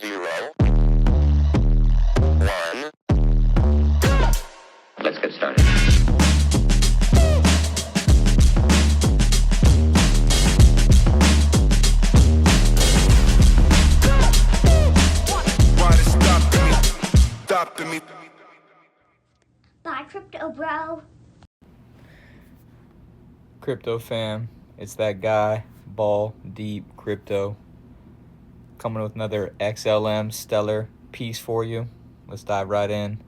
0, 1. Let's get started. Bye, crypto bro. Crypto fam, it's that guy, Ball Deep Crypto, coming with another XLM Stellar piece for you. Let's dive right in.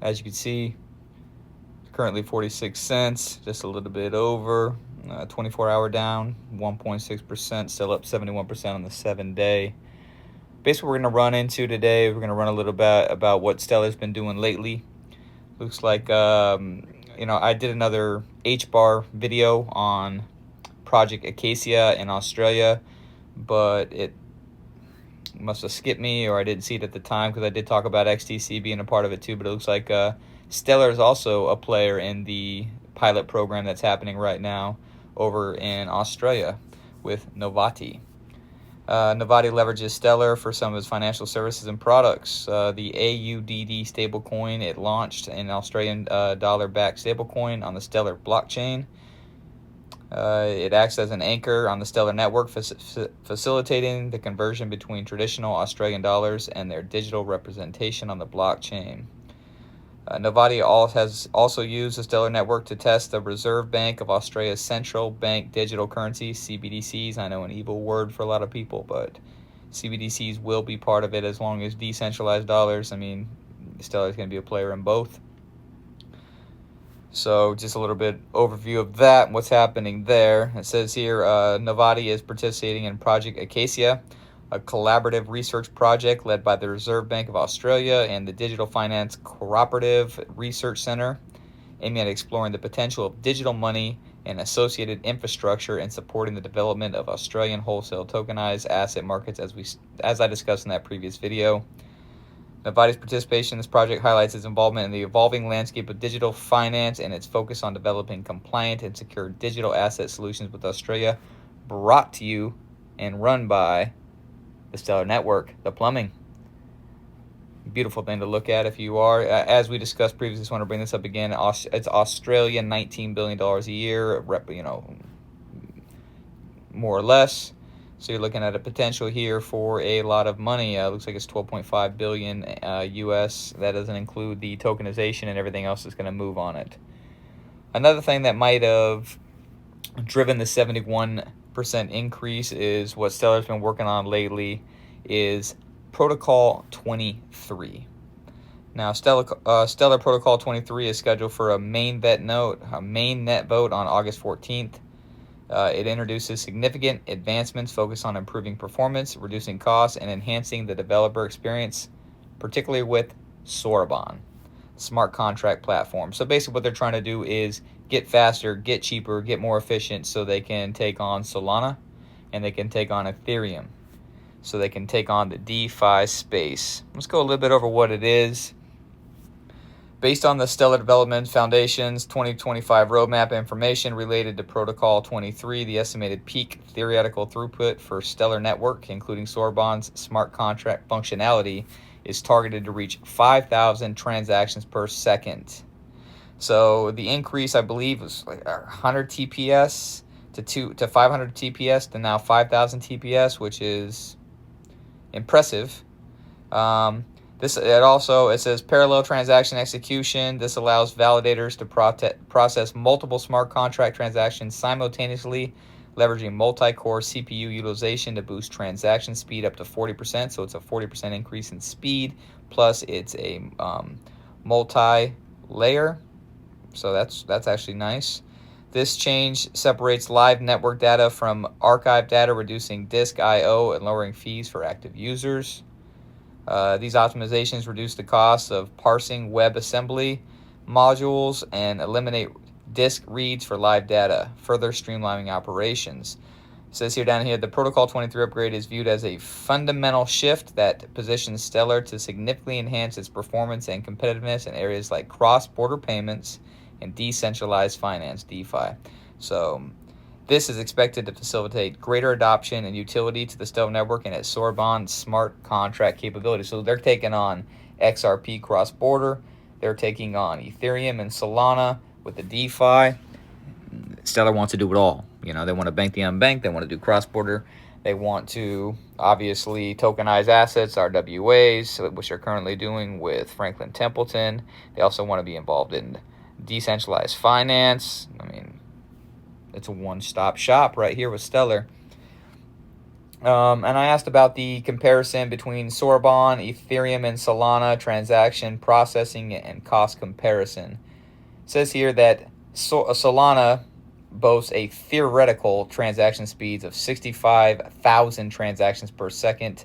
As you can see, currently 46 cents, just a little bit over. 24-hour down, 1.6%, still up 71% on the 7-day. Basically, we're going to run into today, we're going to run a little bit about what Stellar's been doing lately. Looks like, I did another H-bar video on Project Acacia in Australia, but it must have skipped me, or I didn't see it at the time, because I did talk about XTC being a part of it too. But it looks like Stellar is also a player in the pilot program that's happening right now over in Australia with Novati. Novati leverages Stellar for some of its financial services and products. The AUDD stablecoin, it launched an Australian dollar-backed stablecoin on the Stellar blockchain. It acts as an anchor on the Stellar network, facilitating the conversion between traditional Australian dollars and their digital representation on the blockchain. Novati has also used the Stellar network to test the Reserve Bank of Australia's central bank digital currency, CBDCs. I know an evil word for a lot of people, but CBDCs will be part of it as long as decentralized dollars. I mean, Stellar is going to be a player in both. So just a little bit overview of that and what's happening there. It says here, Novati is participating in Project Acacia, a collaborative research project led by the Reserve Bank of Australia and the Digital Finance Cooperative Research Centre, aiming at exploring the potential of digital money and associated infrastructure and supporting the development of Australian wholesale tokenized asset markets, as I discussed in that previous video. Novati's participation in this project highlights its involvement in the evolving landscape of digital finance and its focus on developing compliant and secure digital asset solutions with Australia, brought to you and run by the Stellar Network, the plumbing. Beautiful thing to look at if you are. As we discussed previously, just want to bring this up again. It's Australia, $19 billion a year, more or less. So you're looking at a potential here for a lot of money. Looks like it's 12.5 billion US. That doesn't include the tokenization and everything else that's going to move on it. Another thing that might have driven the 71% increase is what Stellar's been working on lately is Protocol 23. Now, Stellar Protocol 23 is scheduled for a mainnet vote on August 14th. It introduces significant advancements focused on improving performance, reducing costs, and enhancing the developer experience, particularly with Soroban, smart contract platform. So basically what they're trying to do is get faster, get cheaper, get more efficient, so they can take on Solana and they can take on Ethereum. So they can take on the DeFi space. Let's go a little bit over what it is. Based on the Stellar Development Foundation's 2025 roadmap information related to Protocol 23, the estimated peak theoretical throughput for Stellar Network, including Soroban's smart contract functionality, is targeted to reach 5,000 transactions per second. So the increase, I believe, was like 100 TPS to 500 TPS to now 5,000 TPS, which is impressive. It says parallel transaction execution. This allows validators to process multiple smart contract transactions simultaneously, leveraging multi-core CPU utilization to boost transaction speed up to 40%. So it's a 40% increase in speed, plus it's a multi-layer. So that's actually nice. This change separates live network data from archive data, reducing disk I/O and lowering fees for active users. These optimizations reduce the cost of parsing WebAssembly modules and eliminate disk reads for live data, further streamlining operations. It says here down here, the Protocol 23 upgrade is viewed as a fundamental shift that positions Stellar to significantly enhance its performance and competitiveness in areas like cross-border payments and decentralized finance, DeFi. So This is expected to facilitate greater adoption and utility to the Stellar network and its Soroban smart contract capability. So they're taking on XRP cross-border. They're taking on Ethereum and Solana with the DeFi. Stellar wants to do it all. They want to bank the unbanked. They want to do cross-border. They want to obviously tokenize assets, RWAs, which they're currently doing with Franklin Templeton. They also want to be involved in decentralized finance. It's a one-stop shop right here with Stellar. And I asked about the comparison between Soroban, Ethereum, and Solana transaction processing and cost comparison. It says here that Solana boasts a theoretical transaction speeds of 65,000 transactions per second,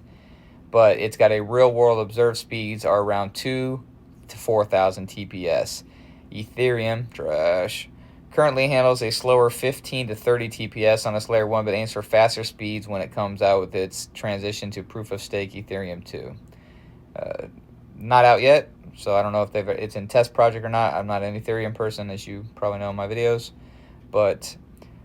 but it's got a real-world observed speeds are around 2 to 4,000 TPS. Ethereum, trash, currently handles a slower 15 to 30 TPS on its layer 1, but aims for faster speeds when it comes out with its transition to proof-of-stake Ethereum 2. Not out yet, so I don't know if it's in test project or not. I'm not an Ethereum person, as you probably know in my videos. But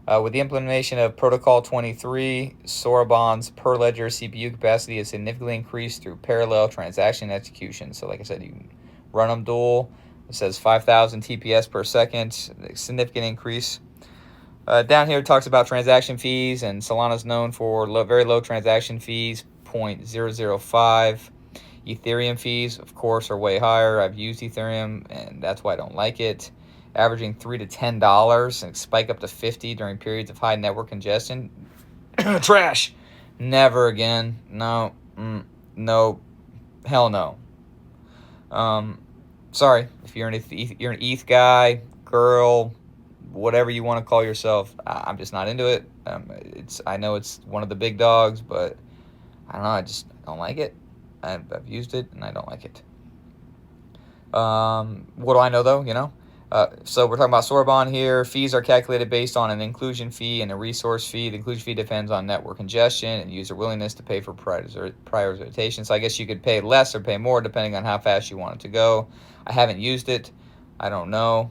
with the implementation of Protocol 23, Soroban's per ledger CPU capacity is significantly increased through parallel transaction execution. So like I said, you can run them dual. It says 5,000 TPS per second, significant increase. Down here it talks about transaction fees, and Solana's known for very low transaction fees, 0.005. Ethereum fees, of course, are way higher. I've used Ethereum, and that's why I don't like it. Averaging $3 to $10 and spike up to $50 during periods of high network congestion. Trash. Never again. No. No. Hell no. Sorry if you're an ETH guy, girl, whatever you want to call yourself. I'm just not into it. I know it's one of the big dogs, but I don't know. I just don't like it. I've used it and I don't like it. What do I know though? So we're talking about Soroban here. Fees are calculated based on an inclusion fee and a resource fee. The inclusion fee depends on network congestion and user willingness to pay for prioritization. So I guess you could pay less or pay more depending on how fast you want it to go. I haven't used it. I don't know.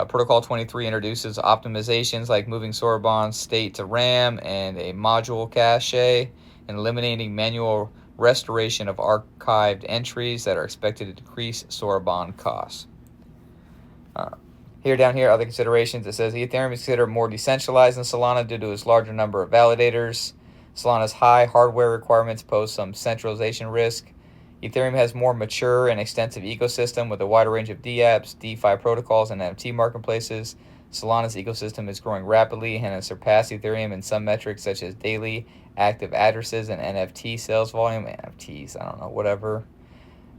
Protocol 23 introduces optimizations like moving Soroban state to RAM and a module cache and eliminating manual restoration of archived entries that are expected to decrease Soroban costs. Down here, other considerations. It says Ethereum is considered more decentralized than Solana due to its larger number of validators. Solana's high hardware requirements pose some centralization risk. Ethereum has more mature and extensive ecosystem with a wider range of dApps, DeFi protocols, and NFT marketplaces. Solana's ecosystem is growing rapidly and has surpassed Ethereum in some metrics such as daily active addresses and NFT sales volume. NFTs, I don't know, whatever.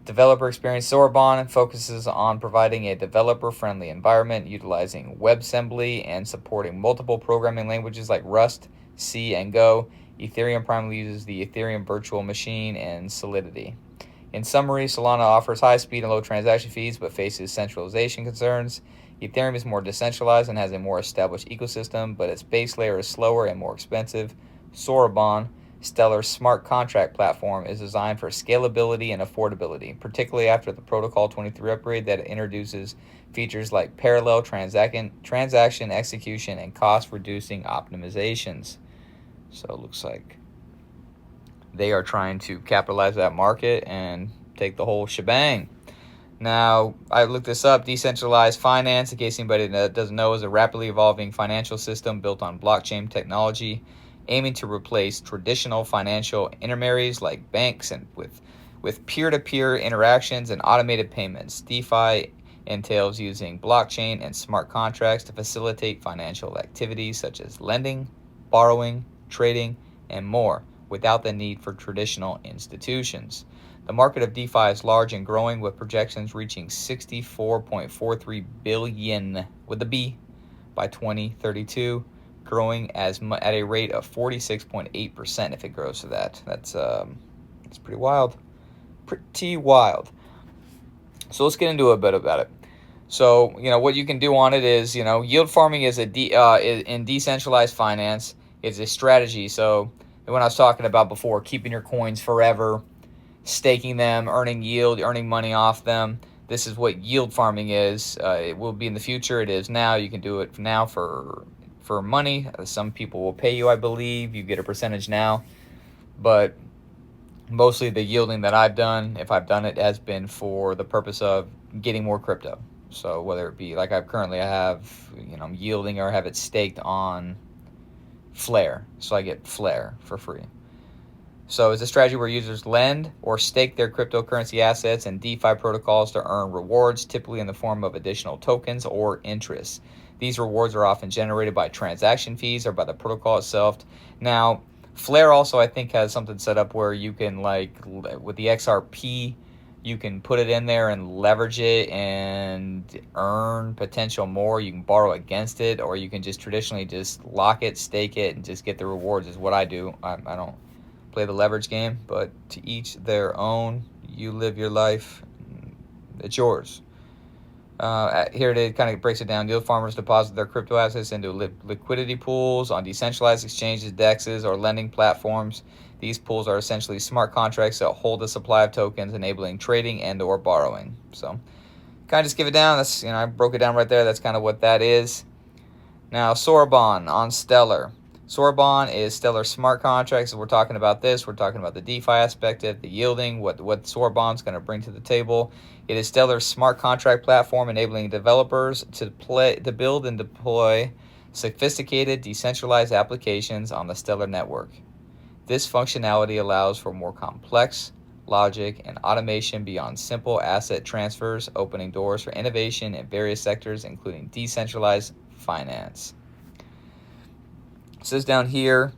Developer experience. Soroban focuses on providing a developer-friendly environment, utilizing WebAssembly and supporting multiple programming languages like Rust, C, and Go. Ethereum primarily uses the Ethereum virtual machine and Solidity. In summary, Solana offers high speed and low transaction fees, but faces centralization concerns. Ethereum is more decentralized and has a more established ecosystem, but its base layer is slower and more expensive. Soroban, Stellar's smart contract platform, is designed for scalability and affordability, particularly after the Protocol 23 upgrade that introduces features like parallel transaction execution and cost-reducing optimizations. So it looks like they are trying to capitalize that market and take the whole shebang. Now, I looked this up. Decentralized finance, in case anybody that doesn't know, is a rapidly evolving financial system built on blockchain technology, aiming to replace traditional financial intermediaries like banks and with peer-to-peer interactions and automated payments. DeFi entails using blockchain and smart contracts to facilitate financial activities such as lending, borrowing, trading, and more without the need for traditional institutions. The market of DeFi is large and growing, with projections reaching $64.43 billion with a B by 2032. Growing at a rate of 46.8% if it grows to that. That's pretty wild. Pretty wild. So let's get into a bit about it. So, what you can do on it is, yield farming is in decentralized finance. It's a strategy. So when I was talking about before, keeping your coins forever, staking them, earning yield, earning money off them. This is what yield farming is. It will be in the future. It is now. You can do it now for for money. Some people will pay you, I believe. You get a percentage now. But mostly the yielding that I've done, if I've done it, has been for the purpose of getting more crypto. So whether it be like I have, I'm yielding or have it staked on Flare. So I get Flare for free. So it's a strategy where users lend or stake their cryptocurrency assets in DeFi protocols to earn rewards, typically in the form of additional tokens or interest. These rewards are often generated by transaction fees or by the protocol itself. Now, Flare also, I think, has something set up where you can, like, with the XRP, you can put it in there and leverage it and earn potential more. You can borrow against it, or you can just traditionally just lock it, stake it, and just get the rewards is what I do. I don't play the leverage game, but to each their own. You live your life. It's yours. Here it kind of breaks it down. Yield farmers deposit their crypto assets into liquidity pools on decentralized exchanges, DEXs, or lending platforms. These pools are essentially smart contracts that hold a supply of tokens, enabling trading and or borrowing. So kind of just give it down. That's, I broke it down right there. That's kind of what that is. Now, Soroban on Stellar. Soroban is Stellar smart contracts. So we're talking about this. We're talking about the DeFi aspect of the yielding, what Soroban's going to bring to the table. It is Stellar's smart contract platform, enabling developers to build and deploy sophisticated decentralized applications on the Stellar network. This functionality allows for more complex logic and automation beyond simple asset transfers, opening doors for innovation in various sectors, including decentralized finance. It says down here,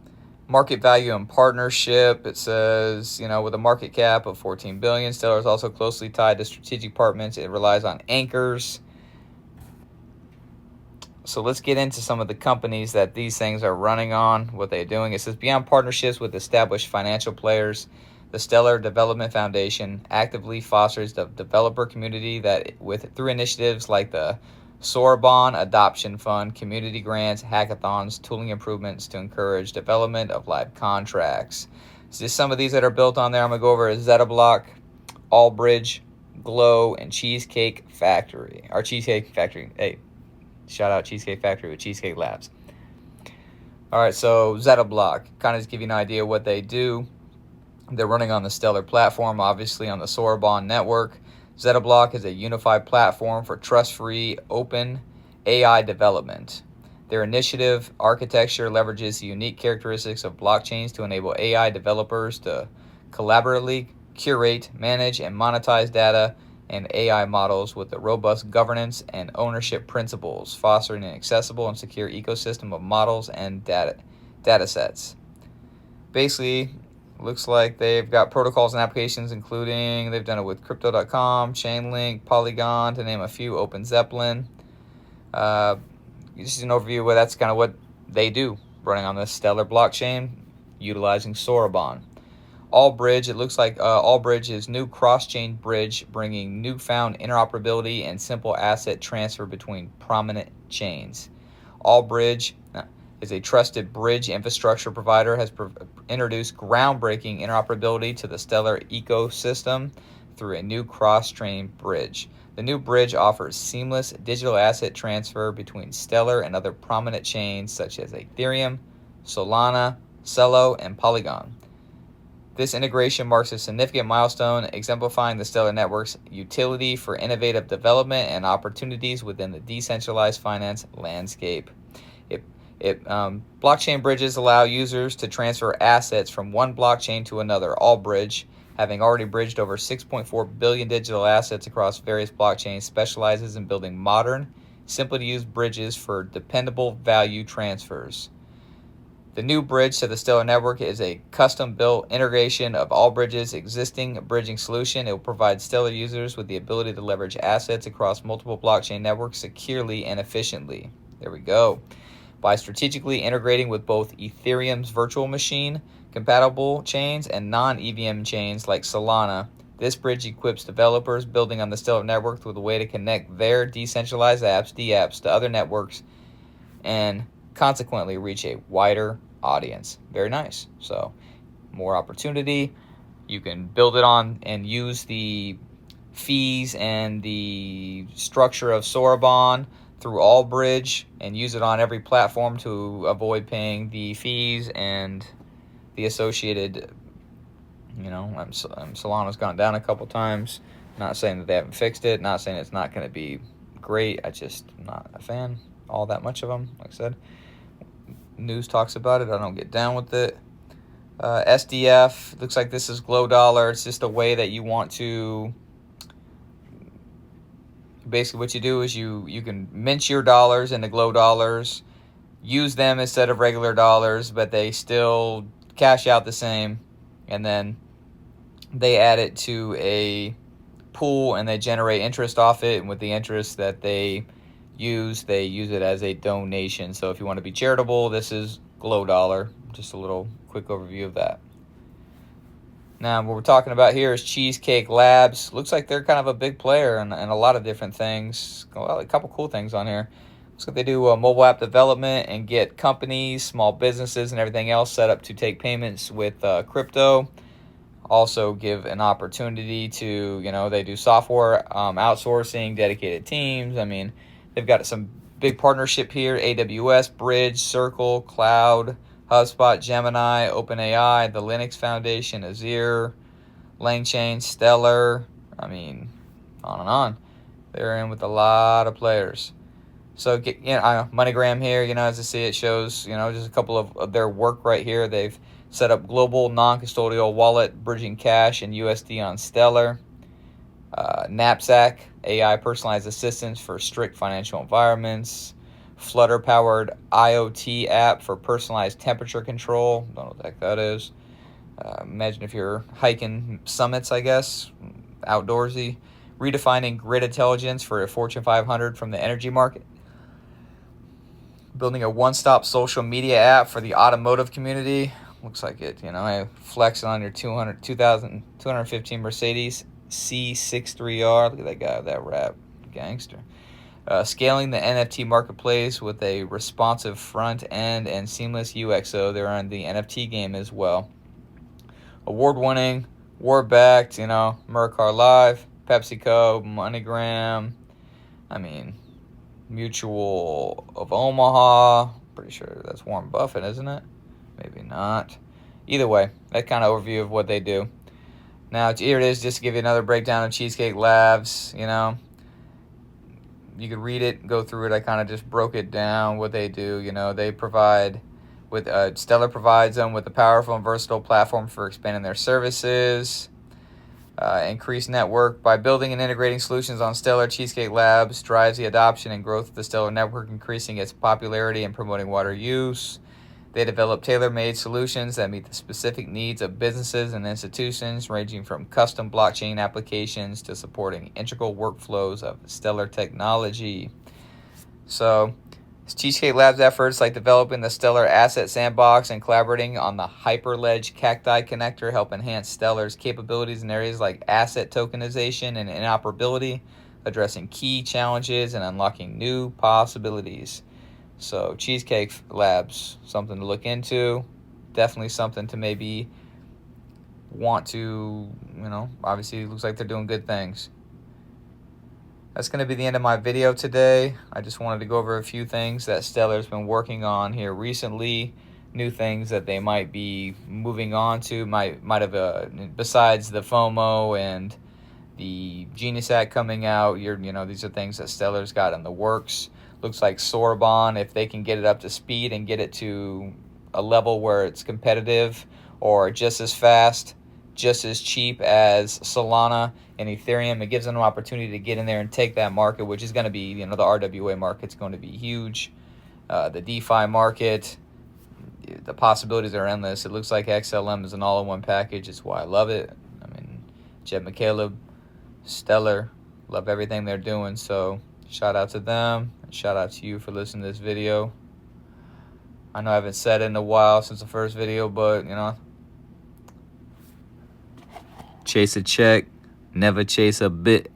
market value and partnership. It says, with a market cap of 14 billion, Stellar is also closely tied to strategic partners. It relies on anchors. So let's get into some of the companies that these things are running on, what they're doing. It says, beyond partnerships with established financial players, the Stellar Development Foundation actively fosters the developer community through initiatives like the Soroban Adoption Fund, community grants, hackathons, tooling improvements to encourage development of live contracts. So just some of these that are built on there. I'm going to go over ZetaBlock, Allbridge, Glow, and Cheesecake Factory. Our Cheesecake Factory. Hey, shout out Cheesecake Factory with Cheesecake Labs. All right, so ZetaBlock, kind of just give you an idea what they do. They're running on the Stellar platform, obviously on the Soroban network. ZetaBlock is a unified platform for trust-free, open AI development. Their initiative architecture leverages the unique characteristics of blockchains to enable AI developers to collaboratively curate, manage, and monetize data and AI models with the robust governance and ownership principles, fostering an accessible and secure ecosystem of models and data sets. Basically, looks like they've got protocols and applications, including they've done it with Crypto.com, Chainlink, Polygon, to name a few, Open Zeppelin. Just an overview where that's kind of what they do, running on the Stellar blockchain, utilizing Soroban. Allbridge, it looks like Allbridge is new cross-chain bridge, bringing newfound interoperability and simple asset transfer between prominent chains. Allbridge is a trusted bridge infrastructure provider, has introduced groundbreaking interoperability to the Stellar ecosystem through a new cross-chain bridge. The new bridge offers seamless digital asset transfer between Stellar and other prominent chains such as Ethereum, Solana, Celo, and Polygon. This integration marks a significant milestone, exemplifying the Stellar network's utility for innovative development and opportunities within the decentralized finance landscape. Blockchain bridges allow users to transfer assets from one blockchain to another. Allbridge, having already bridged over 6.4 billion digital assets across various blockchains, specializes in building modern, simple-to-use bridges for dependable value transfers. The new bridge to the Stellar network is a custom-built integration of Allbridge's existing bridging solution. It will provide Stellar users with the ability to leverage assets across multiple blockchain networks securely and efficiently. There we go. By strategically integrating with both Ethereum's virtual machine compatible chains and non-EVM chains like Solana, this bridge equips developers building on the Stellar network with a way to connect their decentralized apps, DApps, to other networks and consequently reach a wider audience. Very nice. So, more opportunity. You can build it on and use the fees and the structure of Soroban through Allbridge and use it on every platform to avoid paying the fees and the associated, Solana's gone down a couple times. Not saying that they haven't fixed it, not saying it's not going to be great. I just am not a fan all that much of them. Like I said, news talks about it. I don't get down with it. SDF, looks like this is Glow Dollar. It's just a way that you want to, basically what you do is you can mint your dollars into Glow Dollars, use them instead of regular dollars, but they still cash out the same, and then they add it to a pool and they generate interest off it, and with the interest that they use it as a donation. So if you want to be charitable, this is Glow Dollar. Just a little quick overview of that. Now, what we're talking about here is Cheesecake Labs. Looks like they're kind of a big player in a lot of different things. Well, a couple cool things on here. Looks like they do mobile app development and get companies, small businesses, and everything else set up to take payments with crypto. Also give an opportunity to, they do software outsourcing, dedicated teams. I mean, they've got some big partnership here: AWS, Bridge, Circle, Cloud, HubSpot, Gemini, OpenAI, the Linux Foundation, Azure, LangChain, Stellar. I mean, on and on. They're in with a lot of players. So, MoneyGram here, as I see it shows, just a couple of their work right here. They've set up global non-custodial wallet, bridging cash and USD on Stellar. Knapsack, AI personalized assistance for strict financial environments. Flutter-powered IoT app for personalized temperature control. Don't know what the heck that is. Imagine if you're hiking summits, I guess. Outdoorsy. Redefining grid intelligence for a Fortune 500 from the energy market. Building a one-stop social media app for the automotive community. Looks like it, flexing on your 215 Mercedes C63R. Look at that guy with that rap. Gangster. Scaling the NFT marketplace with a responsive front end and seamless UX. So they're on the NFT game as well. Award-winning, award-backed, Mercar Live, PepsiCo, MoneyGram. I mean, Mutual of Omaha. Pretty sure that's Warren Buffett, isn't it? Maybe not. Either way, that kind of overview of what they do. Now, here it is, just to give you another breakdown of Cheesecake Labs, You could read it, go through it. I kind of just broke it down, what they do. They provide, Stellar provides them with a powerful and versatile platform for expanding their services. Increased network. By building and integrating solutions on Stellar, Cheesecake Labs drives the adoption and growth of the Stellar network, increasing its popularity and promoting water use. They develop tailor-made solutions that meet the specific needs of businesses and institutions, ranging from custom blockchain applications to supporting integral workflows of Stellar technology. So, Cheesecake Labs efforts like developing the Stellar Asset Sandbox and collaborating on the Hyperledge Cacti connector help enhance Stellar's capabilities in areas like asset tokenization and interoperability, addressing key challenges and unlocking new possibilities. So Cheesecake Labs, something to look into. Definitely something to maybe want to, obviously it looks like they're doing good things. That's going to be the end of my video today. I just wanted to go over a few things that Stellar's been working on here recently. New things that they might be moving on to. Might have, besides the FOMO and the Genius Act coming out, these are things that Stellar's got in the works. Looks like Soroban, if they can get it up to speed and get it to a level where it's competitive or just as fast, just as cheap as Solana and Ethereum, it gives them an opportunity to get in there and take that market, which is going to be, the RWA market's going to be huge. The DeFi market, the possibilities are endless. It looks like XLM is an all-in-one package. It's why I love it. I mean, Jed McCaleb, Stellar, love everything they're doing. So shout out to them. Shout out to you for listening to this video. I know I haven't said it in a while since the first video, but, chase a check, never chase a bit.